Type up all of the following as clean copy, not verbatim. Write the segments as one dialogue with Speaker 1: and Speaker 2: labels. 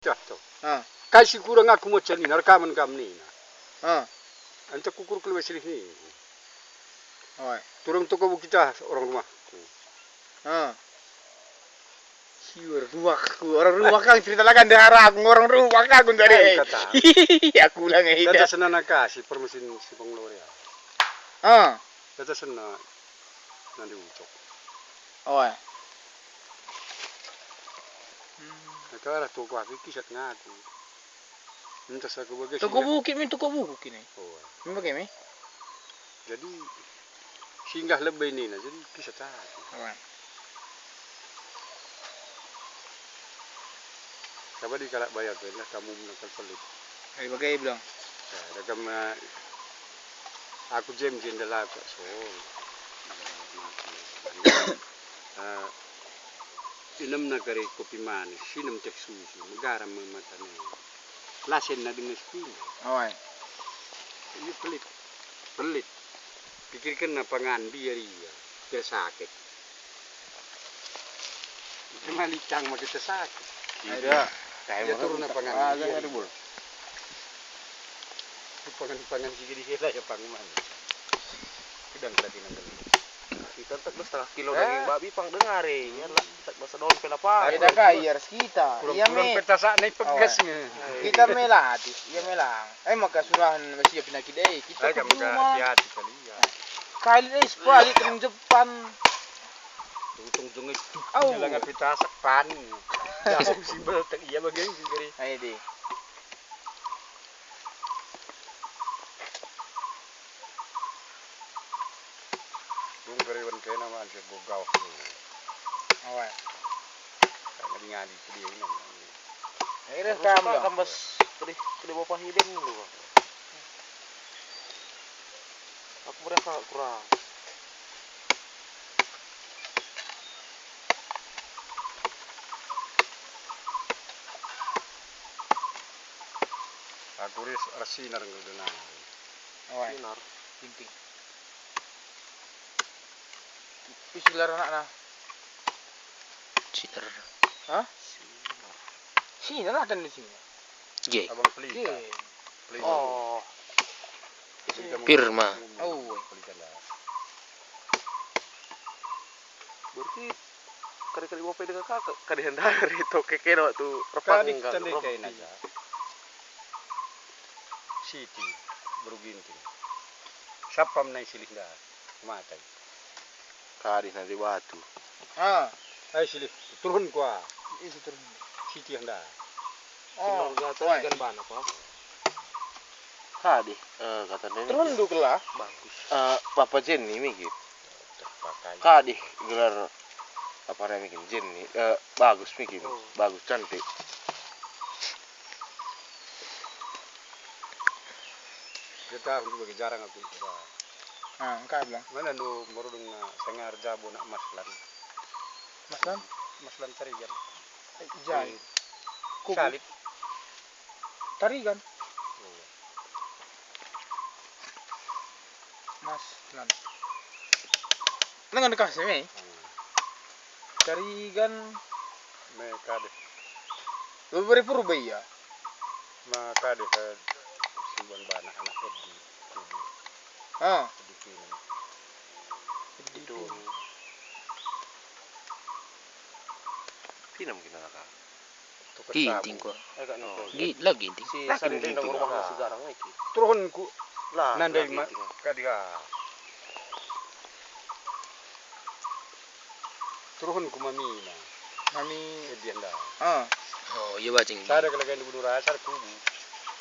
Speaker 1: Jatuh.
Speaker 2: Ah.
Speaker 1: Kasih kurang aku mau cari rekaman kamu ni.
Speaker 2: Ah.
Speaker 1: Anta kukur keluar sini ni.
Speaker 2: Oh.
Speaker 1: Turun toko kita orang rumah.
Speaker 2: Ah. Siur rumahku, orang rumah kang cerita lagi dahara aku orang rumah kang dari. Aku lang eh.
Speaker 1: Kata senang kasih permesin si pengeluar ya.
Speaker 2: Ah.
Speaker 1: Kata senang nanti ucok.
Speaker 2: Oh.
Speaker 1: Negara toko aku kisah ngaku. Minta saya ke bagai.
Speaker 2: Toko buku kini.
Speaker 1: Oh.
Speaker 2: Ini bagaimana?
Speaker 1: Jadi singgah lebih ini nah jadi kisah tadi.
Speaker 2: Oh.
Speaker 1: Coba di kalak bayar tu lah kamu menangkal pelit.
Speaker 2: Ay bagay bilang.
Speaker 1: Ada kamu aku jem jendela kok so. Inam nagari kopi manis, sinam cek susu, negara mematane. Lasen na dengan spin.
Speaker 2: Oh.
Speaker 1: Ini pelit. Pikirkan apa ngan biar iya, biar sakit. Cuma licang mah kita sakit.
Speaker 2: Ada.
Speaker 1: Dia turun apa ngan?
Speaker 2: Ah, ada bol.
Speaker 1: Pangan sige di sila ya panguman. Kedang tadi nanti.
Speaker 3: Kita tak setengah kilo daging babi pang dengar ya lah tak masa daun pelapa.
Speaker 2: Ada kaya kita. Iya
Speaker 1: Kurang
Speaker 2: me.
Speaker 1: peta sak naik pegasnya.
Speaker 2: Kita melatih, iya melang. Maka surahan masih penyakit kita
Speaker 1: Ay kamu hati-hati kali ya.
Speaker 2: Kali sebalik ke Jepang.
Speaker 1: Tung-tung itu. Jalan peta sak pan. Dasar simbol tak iya bagian sendiri.
Speaker 2: Ay di.
Speaker 1: Bung keriwan kena mah aja gogau.
Speaker 2: Awal.
Speaker 1: Kayak ngali dia ini.
Speaker 2: Akhirnya kamu
Speaker 3: kambas kedi bapak hidden dulu. Aku merasa kurang.
Speaker 1: Aku resinar nguduna.
Speaker 2: Awal.
Speaker 3: Sinar.
Speaker 2: Pinting. Pisilar anak na.
Speaker 4: Sinar.
Speaker 2: Hah? Sinar ada di sini.
Speaker 4: J.
Speaker 1: Abang pelita. Pelita.
Speaker 3: Oh.
Speaker 4: Firma.
Speaker 2: Oh.
Speaker 1: Pelita lah.
Speaker 3: Berarti kali-kali bapak dengan kakak kadihan dari to kekeno tu repang
Speaker 1: Kadi candai kain aja. Siti beruginting. Siapa menai silih dah mata.
Speaker 3: kadi nanti batu.
Speaker 2: Ah.
Speaker 1: Ay silih turun kuah.
Speaker 2: Itu turun.
Speaker 1: Siti anda.
Speaker 2: Oh.
Speaker 3: Kan ban apa? Kadi kata nenek.
Speaker 2: Turun dulu lah.
Speaker 3: Bagus.
Speaker 4: Papa Jenny mikir.
Speaker 1: Terpakai.
Speaker 4: Kadi gelar apa namanya mikir Jenny. Bagus mikir. Bagus cantik.
Speaker 1: Kita harus bagi jarang aku.
Speaker 2: Ah, engkau bilang.
Speaker 1: Mana lu merudung sengar jabo nak maslan.
Speaker 2: Maslan?
Speaker 1: Maslan carigan.
Speaker 2: Jai. Kubu.
Speaker 1: Salib.
Speaker 2: Tarigan. Maslan. Nang dekat sini. Tarigan.
Speaker 1: Mereka deh.
Speaker 2: Beberapa purba ya.
Speaker 1: Maka deh simpan bana anak Edi. Kubu.
Speaker 2: Ah.
Speaker 1: Edi kini.
Speaker 3: Itu. Pinam kita kakak.
Speaker 4: Ginting ko.
Speaker 3: Agak nol.
Speaker 4: Lagi ginting.
Speaker 3: Si sari din ng rumah na segarang iki.
Speaker 1: Turun ku.
Speaker 3: Lah.
Speaker 1: Nandai kadiga. Turun ku mamina.
Speaker 2: Mami.
Speaker 1: Edi anda.
Speaker 2: Ah.
Speaker 4: Oh, iya bacing.
Speaker 1: Sada kalagay ni budura asar kubu.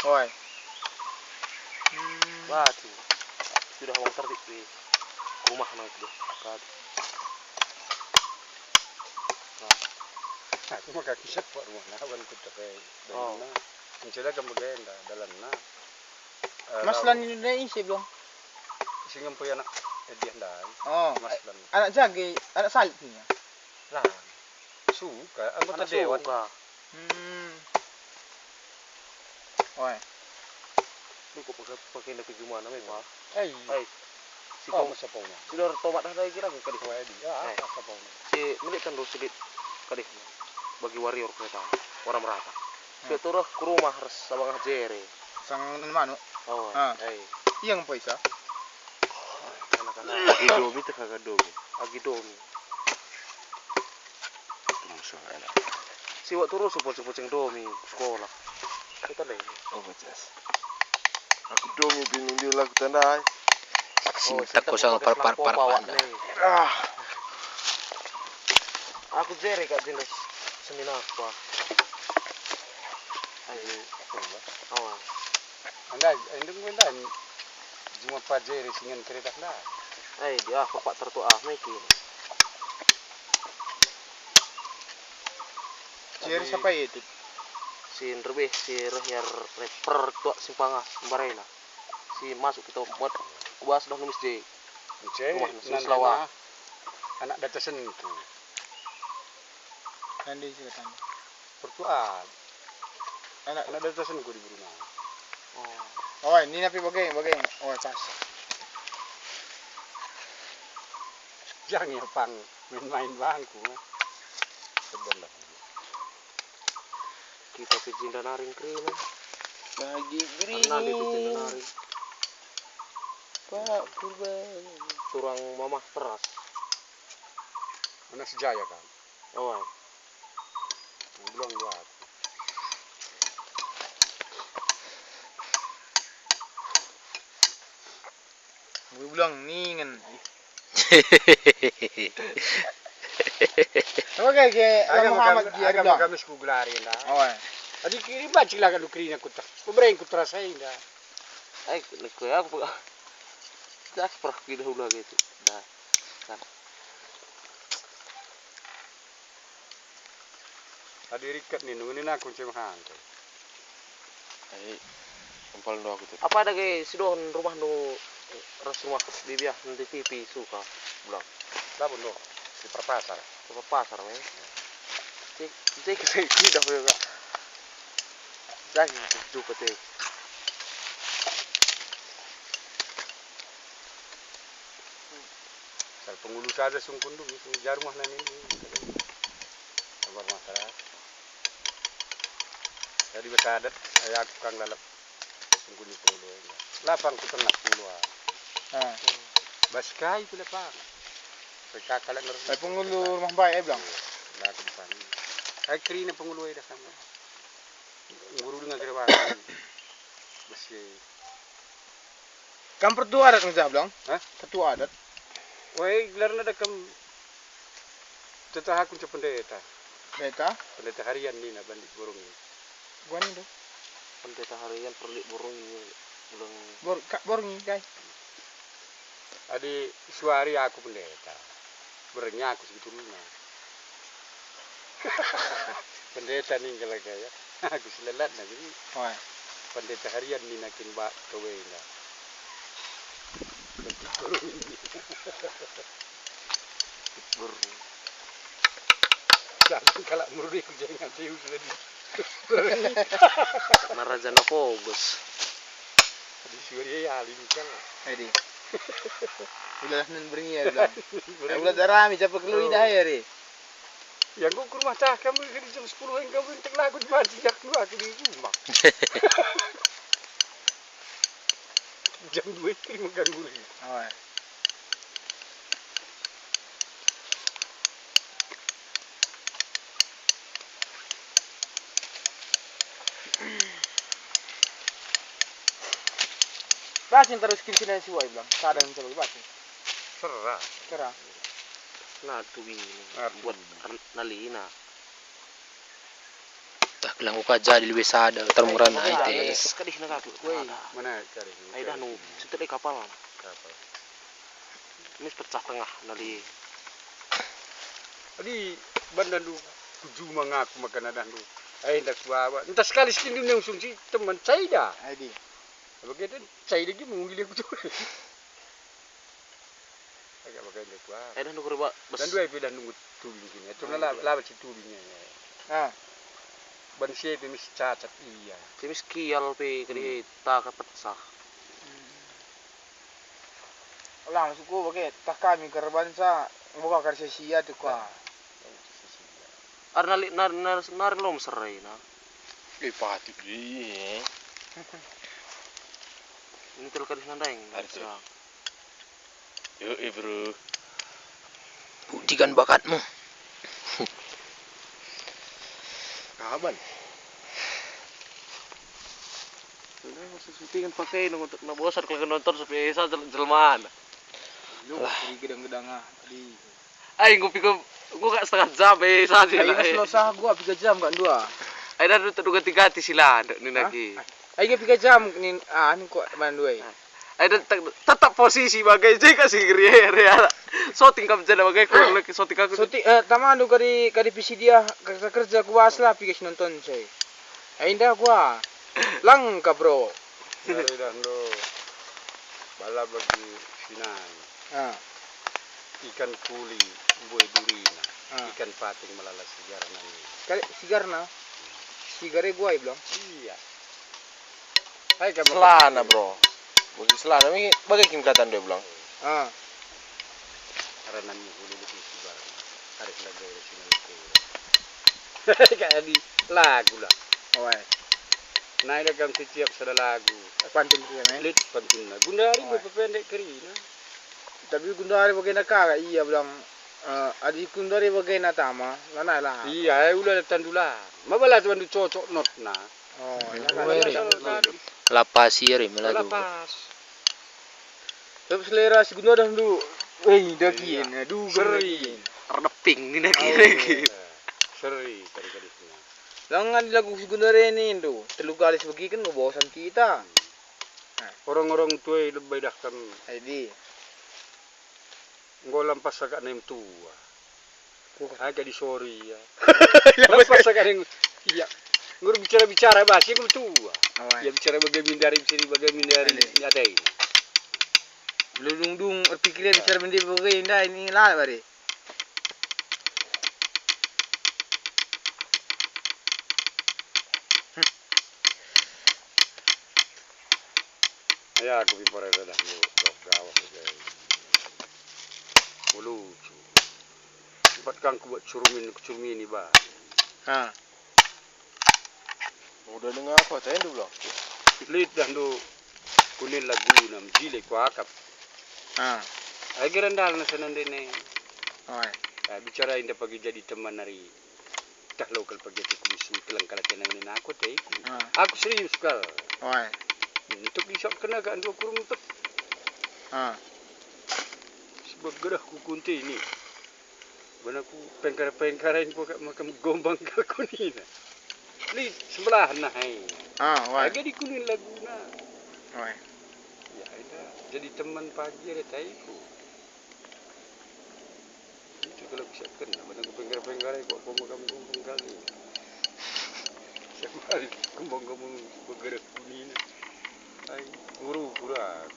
Speaker 2: Oi.
Speaker 3: Batu. Sudah mau terbit di rumah na itu. Kadi.
Speaker 1: Aku mah kaki set pak rumah nah wan ku takai.
Speaker 3: Oh.
Speaker 1: Mencela kamu genda dalam na.
Speaker 2: Maslan ini dah isi belum?
Speaker 1: Singam po anak Edi anda.
Speaker 2: Oh.
Speaker 1: Maslan.
Speaker 2: Anak jagi, anak salib ni.
Speaker 1: Lah. Suka anggota dewan.
Speaker 2: Oi.
Speaker 3: Ini kok pakai nak ke mana memang?
Speaker 1: Ay.
Speaker 3: Ay. Si
Speaker 1: Oh,
Speaker 3: kau
Speaker 1: masa po na.
Speaker 3: sudah tomat dah lagi kira kadi.
Speaker 1: Edi. Ah, apa po na.
Speaker 3: Si milik kan do sedikit kadi. Bagi warrior kereta orang merata. Sudah turun ke rumah harus abang Jere.
Speaker 2: Sang mano.
Speaker 3: Oh,
Speaker 2: Ah. Iyang pa isa.
Speaker 3: Anak-anak Agidomi itu kagak domi. Agidomi.
Speaker 4: Langsung enak.
Speaker 3: Siwa turun sepoceng domi sekolah. Kita lagi.
Speaker 4: Oh, jelas. Aku domi pinin dia lagu tandai.
Speaker 5: Tak kosong par Anda.
Speaker 3: Aku Jere kak jenis Senin apa? Ayo, awal.
Speaker 1: Anda, cuma pajeri singan kereta lah.
Speaker 3: Dia bapak tertua Meki.
Speaker 2: Cheers siapa itu?
Speaker 3: Si Nrebe, si Rohyar rapper tua Simpangas, Barena. Si masuk kita buat kuas dah nulis di rumah nasi Selawa.
Speaker 1: Anak datasan itu.
Speaker 2: Nanti sih katanya.
Speaker 1: Pertuaan.
Speaker 2: Anak.
Speaker 1: Anak datasan ku di Brunei.
Speaker 2: Oh, ini napi bagay. Oh, pas.
Speaker 1: Jangan ya pang main-main bangku. Sebelah.
Speaker 3: Kita pejinda naring kerina.
Speaker 4: Lagi
Speaker 3: Nanti pejinda
Speaker 4: gini.
Speaker 3: naring.
Speaker 4: Pak Purban.
Speaker 3: Turang mamah teras.
Speaker 1: Anak sejaya kan.
Speaker 3: Oh,
Speaker 1: Belum dua.
Speaker 2: Gue bilang ningan. Apa kayak Muhammad Giari
Speaker 1: Agak
Speaker 2: bilang.
Speaker 1: kami sekulari lah.
Speaker 2: Oh.
Speaker 1: Adi kiri baca lah kalau kerina kutak. Pembereng kuteras saya dah.
Speaker 3: lekoi aku. Dah perah kita dulu gitu. Dah. Kan.
Speaker 1: Adi rikat nih nungguin aku cemahan.
Speaker 4: Empal do aku tuh.
Speaker 3: Apa ada ke sidon rumah nu ras rumah bibiah nanti TV suka bilang.
Speaker 1: Dah pun di perpasar.
Speaker 3: Ke pasar me. Cek kita juga. Jadi juga teh.
Speaker 1: Sal pengulu saja sungkun dulu jarum mana ini. Kabar masyarakat. Jadi bersadat saya kang lalap sungkun di pengulu ini. Lapang ku tengah pengulu.
Speaker 2: Ah.
Speaker 1: Baskai pula pang. Kakak ngerti.
Speaker 2: Ay pengulu rumah baik bilang.
Speaker 1: Lah ke depan. Ay kerina pengulu dah sama. Guru dengan kira masih.
Speaker 2: Kan pertua adat ngejah bilang.
Speaker 1: Hah?
Speaker 2: Pertua adat.
Speaker 1: Woi, gelar ada kem. Tetah aku cuma pendeta.
Speaker 2: Beta.
Speaker 1: Pendeta harian ni nak bandit burung ni.
Speaker 2: Gua nih tuh.
Speaker 3: Pendeta harian perlik burung ini bilang
Speaker 2: Bor nih guys.
Speaker 1: Adi suari aku pendeta. Sebenarnya aku sebetulnya. Pendeta ni kalau kaya. Aku selelat nak jadi.
Speaker 2: Oh.
Speaker 1: Pendeta harian ni nakin bak kawin lah.
Speaker 3: burung.
Speaker 1: Jangan kalau murni aku jangan tahu sudah di.
Speaker 3: Narajana fokus.
Speaker 1: Adi suari ya ali bukan.
Speaker 2: Hadi. Udah nan beringia bilang. Udah darami capek keluar dah ya re.
Speaker 1: Yang kau ke rumah cah kamu di jam 10 yang kamu entek lagu di mana sejak keluar ke di rumah. Jam 2 kali mengganggu lagi.
Speaker 2: Oh. Basin terus kini si Wai bilang. Sadang coba basin.
Speaker 1: Serah.
Speaker 2: Kera.
Speaker 3: Nah tuh ini buat nalina.
Speaker 5: Tak kelang uka jadi lebih sada termurah na ITS.
Speaker 3: Kadih nak aku.
Speaker 1: Mana cari?
Speaker 3: Ai dah nu setelah kapal.
Speaker 1: Kapal.
Speaker 3: Ini pecah tengah nali.
Speaker 1: Adi bandan du kuju mengaku makan adan du. Hendak bawa. Entah sekali sekali yang sungsi teman saya dah.
Speaker 2: Hadi.
Speaker 1: Begitu saya lagi mengunggil aku tu. Agak bagai dia tu.
Speaker 3: Ai dah nu kerba
Speaker 1: Dan dua pilih nunggu tubing gini. Itu nala laba si tubingnya.
Speaker 2: Ah.
Speaker 1: Ban siya pimis cacat iya.
Speaker 3: Timis kial pe kadih tak pecah.
Speaker 2: Ulang suku bagai tak kami kerban sa buka kerja sia tu kuah.
Speaker 3: Ar nali nar lom serai na.
Speaker 4: Patut dia.
Speaker 3: Ini terkadis nandang.
Speaker 4: Yuk, bro.
Speaker 5: Buktikan bakatmu.
Speaker 4: Kapan?
Speaker 3: Udah masih syutingan pakai untuk bosan kalau nonton sampai jelmaan.
Speaker 2: Lu kiri gedang-gedang tadi.
Speaker 3: Ay, gua gak setengah jam saja.
Speaker 2: Ayo mas sah gua 3 jam kan 2.
Speaker 3: Ay, dah tu ganti-ganti sila ni lagi.
Speaker 2: Ayo 3 jam ni ni kok man 2.
Speaker 3: Ay, tetap posisi bagai je kasih ria. Shooting kam jana bagai ko lagi shooting aku.
Speaker 2: Tama anu kari PC dia kerja gua asla pikir nonton coy. Ay indah gua. Langka bro.
Speaker 1: Dari dahulu bala bagi final. Ikan kuli, buai durina, ikan pating melala sejarah nani.
Speaker 2: Kali sigarna. Sigare gua belum.
Speaker 1: Iya.
Speaker 2: Hai kamu.
Speaker 4: Selana bro. Bagi selana ini bagai kelihatan dia bilang.
Speaker 1: Karena nani kuli lebih sebar. Harus lagi dari sini itu. Kayak di lagu lah.
Speaker 2: Oh,
Speaker 1: Naik dagang setiap sada lagu.
Speaker 2: pantun dia men.
Speaker 1: Lit penting lah. Gundari berpendek kerina.
Speaker 2: Tapi Gundari bagaimana kagak iya bilang adik Gundari bagaimana tama. Mana lah.
Speaker 1: Iya, ulah tandulah. Mabalas bandu cocok not na.
Speaker 2: Oh,
Speaker 5: Lapasi rin malago.
Speaker 1: Lapas.
Speaker 2: tapi selera si Gundari dulu. Dakin,
Speaker 1: Seri.
Speaker 3: Karena pink ni lagi.
Speaker 1: Seri kali-kali.
Speaker 2: Jangan lagu si Gundari ini tu. 3 kali sebegi kan ngebosan kita.
Speaker 1: Orang-orang tua lebih dah kan
Speaker 2: Jadi,
Speaker 1: ngolam pas agak nem tua. Agak di sorry ya. Lampas agak nem iya. Nguru bicara-bicara bahasa itu tua. Ya bicara bagaimana dari sini bagaimana dari ada ini.
Speaker 2: Lulung-dung pikirnya bicara benda bagaimana ini lah bari.
Speaker 1: Ya aku bicara dah lu gawat saja. Lucu. Sempat kang ku buat curumin ini bah.
Speaker 4: Udah dengar apa tadi dulu?
Speaker 1: Lit dah lu kunin lagu nam jile ku akap. Ay gerandal na sanan din eh. Bicara inda pagi jadi teman hari tak lokal pagi aku musuh kelang kalakian nang aku teh. Aku serius kal. Untuk isok kena kan dua kurung tep. Sebab gerah ku kunti ini. Bana ku pengkar-pengkarain po makam gombang ka kunin. Li sebelah nah hai. Lagi di kunin lagu na. Ya ada jadi teman pagi ada taiku. Itu kalau bisa kena bana ku pengkar-pengkarai kok makam gombang kali. Sekali gombang-gombang bergerak kunin. Ay, guru pura.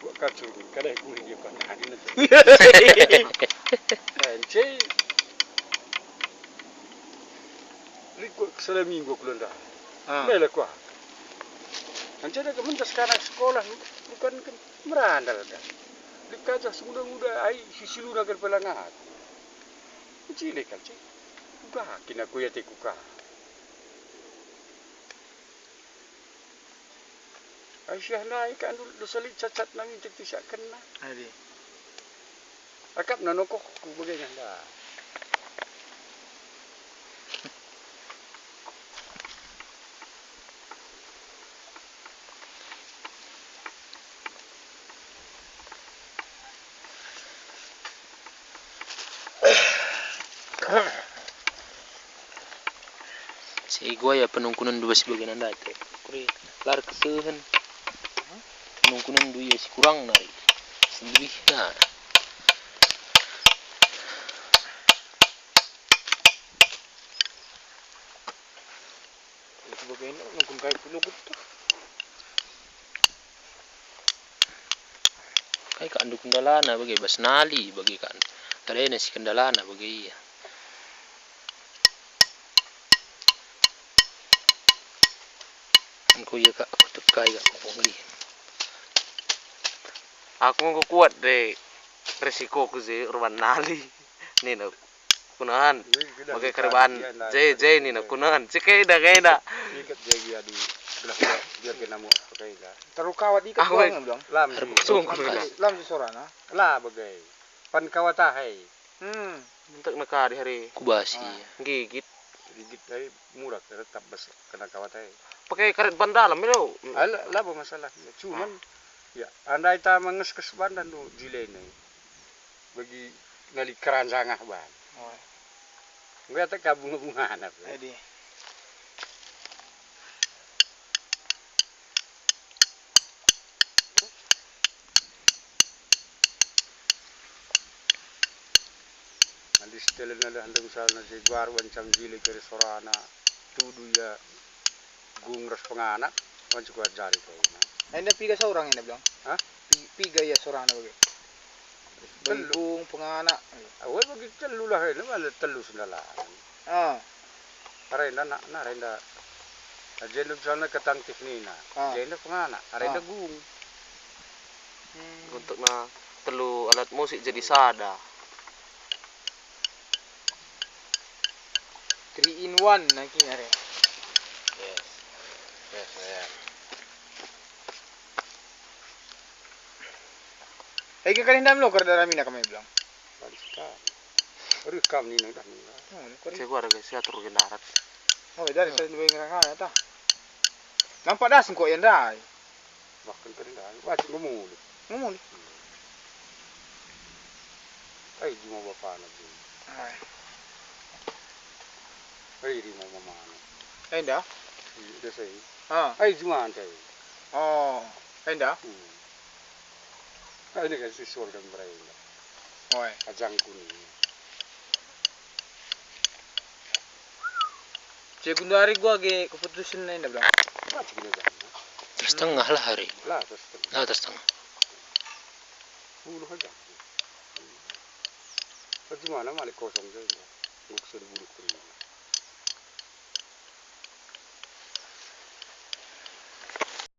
Speaker 1: Buat kacau ni, kadang kulit dia pandai ni. Encik, rikut selama minggu aku lenda. Mela kuah. Encik dah kementas sekarang sekolah bukan merandal dah. Dikajah semuda-muda, ay sisilu nak berpelangat. Encik lekal cik. Bukan kena aku ya tekukah. Aisyah naik kan dulu salit cacat nang itu tidak kena.
Speaker 2: Ada.
Speaker 1: Akap nanokok ku bagainya dah.
Speaker 5: Si gua ya penungkunan dua sebagian anda tu. Kuri lar kesehen. Penungkunan dua si kurang nari. Lebih nah.
Speaker 2: Itu bagaimana nungkun kai pulau gitu.
Speaker 5: Kai kan dukun dalana bagi basnali bagi kan. Kali nasi kendalana bagi ya. Aku ya kak aku tekai kak pembeli.
Speaker 3: Aku mau kuat deh resiko ku sih urban nali. Ni nak kunahan. Bagai kariban J ni na kunahan. Cekay da kay da.
Speaker 1: Ikat jadi di belah biar kena mau pakai dah.
Speaker 2: Taruh kawat ikat
Speaker 3: Ah,
Speaker 2: doang bilang.
Speaker 1: Lam
Speaker 3: Sungguh na.
Speaker 2: Lam si sorana.
Speaker 1: lah bagai. Pan kawatahai.
Speaker 3: Bentuk naka di hari
Speaker 5: Kubasi.
Speaker 3: gigit.
Speaker 1: Digit dari murah tetap bes kena kawatahai.
Speaker 3: Pakai karet ban dalam itu.
Speaker 1: Lah apa masalah. Cuman ya andai ta menges-kes bandan tu jile ni. Bagi ngali keranjangah ban.
Speaker 2: Oh.
Speaker 1: Enggak tak kabung-bunga anak.
Speaker 2: Jadi.
Speaker 1: Nanti setelah nada hendak misalnya si guar wancam jile kere sorana tudu ya gungres penganak wancam kuat jari kau na.
Speaker 2: Anda piga seorang ini bilang.
Speaker 1: Hah?
Speaker 2: Piga ya sorana bagi. Belung penganak.
Speaker 1: Awal bagi telu lah ini malah telu sendala.
Speaker 2: Ah.
Speaker 1: Arenda na arenda. Ajenda misalnya ketang teknik na. Ajenda penganak. Arenda gung.
Speaker 3: Untuk na telu alat musik jadi sada.
Speaker 2: 3 in 1 na kinare.
Speaker 4: Yes. Yes, ya.
Speaker 2: Ay kakarin dam lo karda rami na kami bilang.
Speaker 1: Bangsa. Rekam ni nang dah.
Speaker 3: Saya gua ada guys, saya turun darat.
Speaker 2: Oh, dari sa luwing rangana ta. Nampak dah singko yan dah.
Speaker 1: Bahkan kering dah. Baca ngomong.
Speaker 2: Ngomong.
Speaker 1: Ay cuma bapa na tu.
Speaker 2: Ay.
Speaker 1: Ay di mau mama na.
Speaker 2: Ay dah.
Speaker 1: Dia say.
Speaker 2: Ah.
Speaker 1: Ay cuma antai.
Speaker 2: Oh. Ay dah.
Speaker 1: Ay ni kasi sol dan berai.
Speaker 2: Oi.
Speaker 1: Ajang kuning.
Speaker 2: Sekundari gua ge keputusan na bilang.
Speaker 1: Baca gini dah.
Speaker 5: Tersetengah lah hari.
Speaker 1: Lah terus.
Speaker 5: Lah tersetengah.
Speaker 1: Bulu aja. Bagaimana malik kosong saja. Nguk sudah bulu kering.